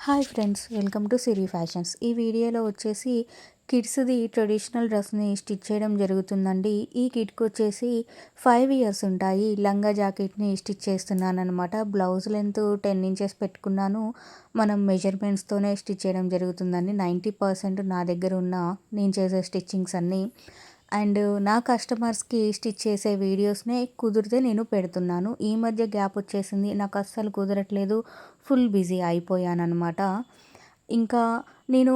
Hi friends, welcome to Siri fashions. ఈ వీడియోలో వచ్చేసి కిడ్స్ది ట్రెడిషనల్ డ్రెస్ని స్టిచ్ చేయడం జరుగుతుందండి. ఈ కిట్కి వచ్చేసి 5 ఇయర్స్ ఉంటాయి. లంగా జాకెట్ని స్టిచ్ చేస్తున్నాను అనమాట. బ్లౌజ్ లెంత్ 10 ఇంచెస్ పెట్టుకున్నాను. మనం మెజర్మెంట్స్తోనే స్టిచ్ చేయడం జరుగుతుందండి. 90% నా దగ్గర ఉన్న నేను చేసే స్టిచ్చింగ్స్ అన్నీ అండ్ నా కస్టమర్స్కి స్టిచ్ చేసే వీడియోస్నే కుదిరితే నేను పెడుతున్నాను. ఈ మధ్య గ్యాప్ వచ్చేసింది, నాకు అస్సలు కుదరట్లేదు, ఫుల్ బిజీ అయిపోయానమాట. ఇంకా నేను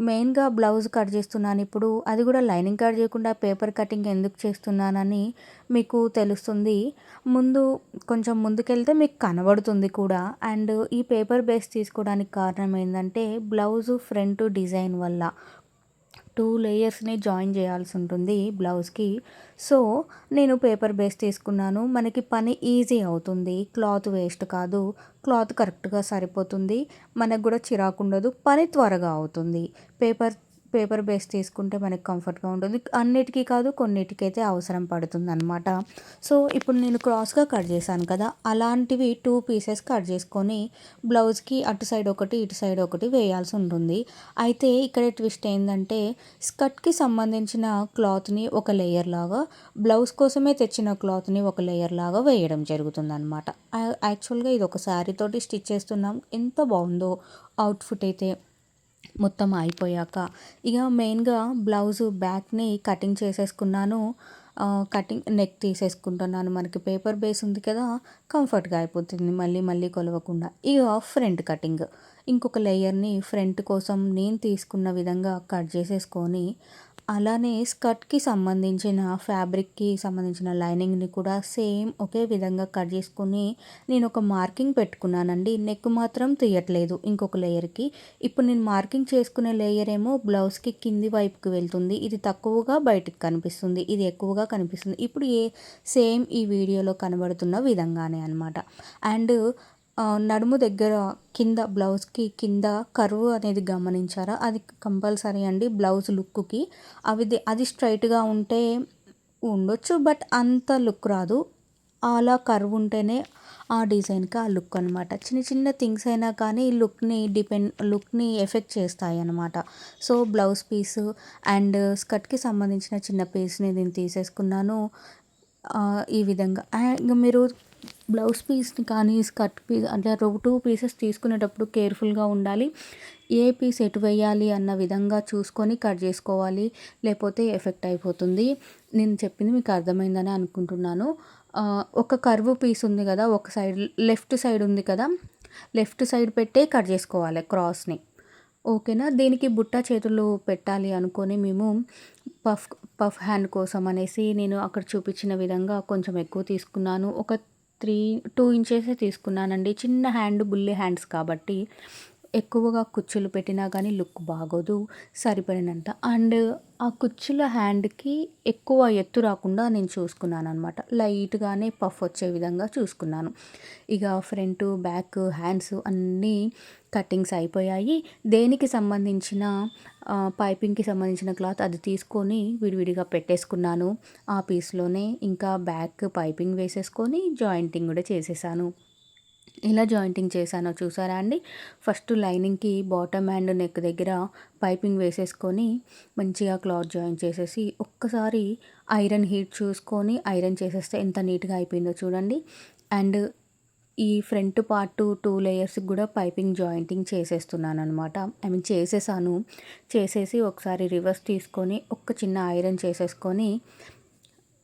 మెయిన్గా బ్లౌజ్ కట్ చేస్తున్నాను ఇప్పుడు. అది కూడా లైనింగ్ కట్ చేయకుండా పేపర్ కటింగ్ ఎందుకు చేస్తున్నానని మీకు తెలుస్తుంది. ముందు కొంచెం ముందుకెళ్తే మీకు కనబడుతుంది కూడా. అండ్ ఈ పేపర్ బేస్ తీసుకోవడానికి కారణం ఏంటంటే బ్లౌజు ఫ్రంట్ డిజైన్ వల్ల 2 లేయర్స్ని జాయిన్ చేయాల్సి ఉంటుంది బ్లౌజ్కి. సో నేను పేపర్ బేస్ తీసుకున్నాను. మనకి పని ఈజీ అవుతుంది, క్లాత్ వేస్ట్ కాదు, క్లాత్ కరెక్ట్గా సరిపోతుంది, మనకు కూడా చిరాకు ఉండదు, పని త్వరగా అవుతుంది. పేపర్ బేస్ తీసుకుంటే మనకి కంఫర్ట్గా ఉంటుంది. అన్నిటికీ కాదు, కొన్నిటికైతే అవసరం పడుతుంది అనమాట. సో ఇప్పుడు నేను క్రాస్గా కట్ చేశాను కదా, అలాంటివి 2 పీసెస్ కట్ చేసుకొని బ్లౌజ్కి అటు సైడ్ ఒకటి ఇటు సైడ్ ఒకటి వేయాల్సి ఉంటుంది. అయితే ఇక్కడ ట్విస్ట్ ఏంటంటే స్కర్ట్కి సంబంధించిన క్లాత్ని ఒక లేయర్ లాగా, బ్లౌజ్ కోసమే తెచ్చిన క్లాత్ని ఒక లేయర్ లాగా వేయడం జరుగుతుంది అనమాట. యాక్చువల్గా ఇది ఒక శారీతోటి స్టిచ్ చేస్తున్నాం. ఎంత బాగుందో అవుట్ఫిట్ అయితే మొత్తం అయిపోయాక. ఇక మెయిన్గా బ్లౌజు బ్యాక్ని కటింగ్ చేసేసుకున్నాను. కటింగ్ నెక్ తీసేసుకుంటున్నాను. మనకి పేపర్ బేస్ ఉంది కదా, కంఫర్ట్గా అయిపోతుంది మళ్ళీ మళ్ళీ కొలవకుండా. ఇక ఫ్రంట్ కటింగ్, ఇంకొక లేయర్ని ఫ్రంట్ కోసం నేను తీసుకున్న విధంగా కట్ చేసేసుకొని, అలానే స్కర్ట్కి సంబంధించిన ఫ్యాబ్రిక్కి సంబంధించిన లైనింగ్ని కూడా సేమ్ ఒకే విధంగా కట్ చేసుకొని నేను ఒక మార్కింగ్ పెట్టుకున్నానండి. నెక్ మాత్రం తీయట్లేదు ఇంకొక లేయర్కి. ఇప్పుడు నేను మార్కింగ్ చేసుకునే లేయర్ ఏమో బ్లౌజ్కి కింది వైపుకి వెళ్తుంది. ఇది తక్కువగా బయటికి కనిపిస్తుంది, ఇది ఎక్కువగా కనిపిస్తుంది. ఇప్పుడు సేమ్ ఈ వీడియోలో కనబడుతున్న విధంగానే అనమాట. అండ్ నడుము దగ్గర కింద బ్లౌజ్కి కింద కర్వ్ అనేది గమనించారా? అది కంపల్సరీ అండి బ్లౌజ్ లుక్కి. అది స్ట్రైట్గా ఉంటే ఉండొచ్చు, బట్ అంత లుక్ రాదు. అలా కర్వ్ ఉంటేనే ఆ డిజైన్కి ఆ లుక్ అనమాట. చిన్న చిన్న థింగ్స్ అయినా కానీ లుక్ని ఎఫెక్ట్ చేస్తాయి అనమాట. సో బ్లౌజ్ పీసు అండ్ స్కర్ట్కి సంబంధించిన చిన్న పీస్ని నేను తీసేసుకున్నాను. ఈ విధంగా ఇంకా మీరు బ్లౌజ్ పీస్ని కానీ స్కర్ట్ పీస్ అంటే 2 పీసెస్ తీసుకునేటప్పుడు కేర్ఫుల్గా ఉండాలి. ఏ పీస్ ఎటు వేయాలి అన్న విధంగా చూసుకొని కట్ చేసుకోవాలి, లేకపోతే ఎఫెక్ట్ అయిపోతుంది. నేను చెప్పింది మీకు అర్థమైందని అనుకుంటున్నాను. ఒక కర్వ్ పీస్ ఉంది కదా, ఒక సైడ్ లెఫ్ట్ సైడ్ ఉంది కదా, లెఫ్ట్ సైడ్ పెట్టే కట్ చేసుకోవాలి క్రాస్ని. ఓకేనా? దీనికి బుట్ట చేతులు పెట్టాలి అనుకొని మేము పఫ్ పఫ్ హ్యాండ్ కోసం అనేసి నేను అక్కడ చూపించిన విధంగా కొంచెం ఎక్కువ తీసుకున్నాను. ఒక 2 ఇంచెసే తీసుకున్నానండి. చిన్న హ్యాండ్, బుల్లి హ్యాండ్స్ కాబట్టి ఎక్కువగా కుచ్చులు పెట్టినా కానీ లుక్ బాగోదు, సరిపడినంత. అండ్ ఆ కుచ్చుల హ్యాండ్కి ఎక్కువ ఎత్తు రాకుండా నేను చూసుకున్నాను అనమాట. లైట్గానే పఫ్ వచ్చే విధంగా చూసుకున్నాను. ఇక ఫ్రంట్, బ్యాక్, హ్యాండ్స్ అన్నీ కటింగ్స్ అయిపోయాయి. దేనికి సంబంధించిన పైపింగ్కి సంబంధించిన క్లాత్ అది తీసుకొని విడివిడిగా పెట్టేసుకున్నాను ఆ పీస్లోనే. ఇంకా బ్యాక్ పైపింగ్ వేసేసుకొని జాయింటింగ్ కూడా చేసేసాను. ఎలా జాయింటింగ్ చేశానో చూసారా అండి? ఫస్ట్ లైనింగ్కి బాటమ్ అండ్ నెక్ దగ్గర పైపింగ్ వేసేసుకొని మంచిగా క్లాత్ జాయిన్ చేసేసి ఒక్కసారి ఐరన్ హీట్ చూసుకొని ఐరన్ చేసేస్తే ఎంత నీట్గా అయిపోయిందో చూడండి. అండ్ ఈ ఫ్రంట్ పార్ట్ 2 లేయర్స్కి కూడా పైపింగ్ జాయింటింగ్ చేసేస్తున్నాను అనమాట. చేసేసాను. చేసేసి ఒకసారి రివర్స్ తీసుకొని ఒక చిన్న ఐరన్ చేసేసుకొని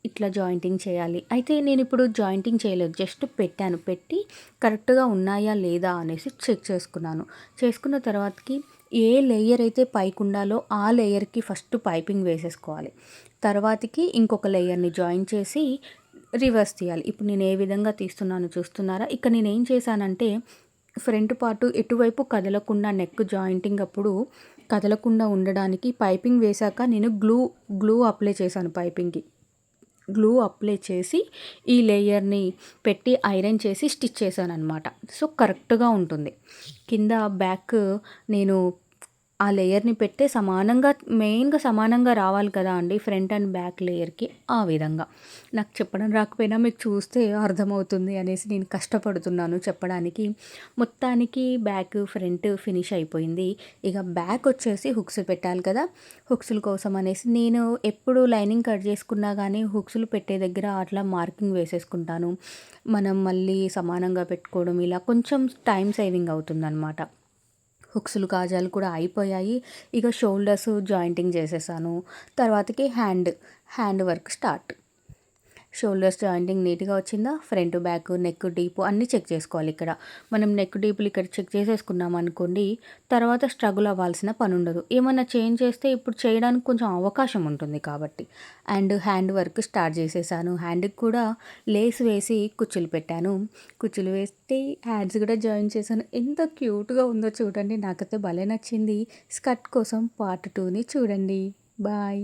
ఇట్లా జాయింటింగ్ చేయాలి. అయితే నేను ఇప్పుడు జాయింటింగ్ చేయలేదు, జస్ట్ పెట్టాను. పెట్టి కరెక్ట్గా ఉన్నాయా లేదా అనేసి చెక్ చేసుకున్నాను. చేసుకున్న తర్వాతకి ఏ లేయర్ అయితే పైకి ఉండాలో ఆ లేయర్కి ఫస్ట్ పైపింగ్ వేసేసుకోవాలి. తర్వాతకి ఇంకొక లేయర్ని జాయిన్ చేసి రివర్స్ తీయాలి. ఇప్పుడు నేను ఏ విధంగా తీస్తున్నానో చూస్తున్నారా? ఇక్కడ నేను ఏం చేశానంటే ఫ్రంట్ పార్ట్ ఎటువైపు కదలకుండా నెక్ జాయింటింగ్ అప్పుడు కదలకుండా ఉండడానికి పైపింగ్ వేశాక నేను గ్లూ అప్లై చేశాను. పైపింగ్కి గ్లూ అప్లై చేసి ఈ లేయర్ని పెట్టి ఐరన్ చేసి స్టిచ్ చేశాను అనమాట. సో కరెక్ట్గా ఉంటుంది. కింద బ్యాక్ నేను ఆ లేయర్‌ని పెట్టే సమానంగా మెయిన్‌గా సమానంగా రావాలి కదా అండి ఫ్రంట్ అండ్ బ్యాక్ లేయర్‌కి. ఆ విధంగా. నాకు చెప్పడం రాకపోయినా మీకు చూస్తే అర్థమవుతుంది అనేసి నేను కష్టపడుతున్నాను చెప్పడానికి. మొత్తానికి బ్యాక్, ఫ్రంట్ ఫినిష్ అయిపోయింది. ఇక బ్యాక్ వచ్చేసి హుక్స్ పెట్టాలి కదా! హుక్స్‌ల కోసం అనేసి నేను ఎప్పుడు లైనింగ్ కట్ చేసుకున్నా గానీ హుక్స్‌లు పెట్టే దగ్గర అట్లా మార్కింగ్ వేసేసుకుంటాను. మనం మళ్ళీ సమానంగా పెట్టుకోవడం ఇలా కొంచెం టైమ్ సేవింగ్ అవుతుందనమాట. హుక్స్‌లు, కాజాలు కూడా అయిపోయాయి. ఇక షోల్డర్స్ జాయింటింగ్ చేసేసాను. తర్వాతకి hand work start. Shoulders jointing నీట్‌గా వచ్చిందా? ఫ్రంట్, బ్యాక్, నెక్ డీప్ అన్నీ చెక్ చేసుకోవాలి ఇక్కడ. మనం నెక్ డీప్‌లు ఇక్కడ చెక్ చేసేసుకున్నాం అనుకోండి, తర్వాత స్ట్రగుల్ అవ్వాల్సిన పనుండదు. ఏమన్నా చేంజ్ చేస్తే ఇప్పుడు చేయడానికి కొంచెం అవకాశం ఉంటుంది కాబట్టి. అండ్ హ్యాండ్ వర్క్ స్టార్ట్ చేసేసాను. హ్యాండ్‌కి కూడా లేస్ వేసి కుచ్చులు పెట్టాను. కుచ్చులు వేసి హ్యాండ్స్ కూడా జాయిన్ చేశాను. ఎంత క్యూట్‌గా ఉందో చూడండి. నాకైతే భలే నచ్చింది. స్కర్ట్ కోసం పార్ట్ 2ని చూడండి. బాయ్.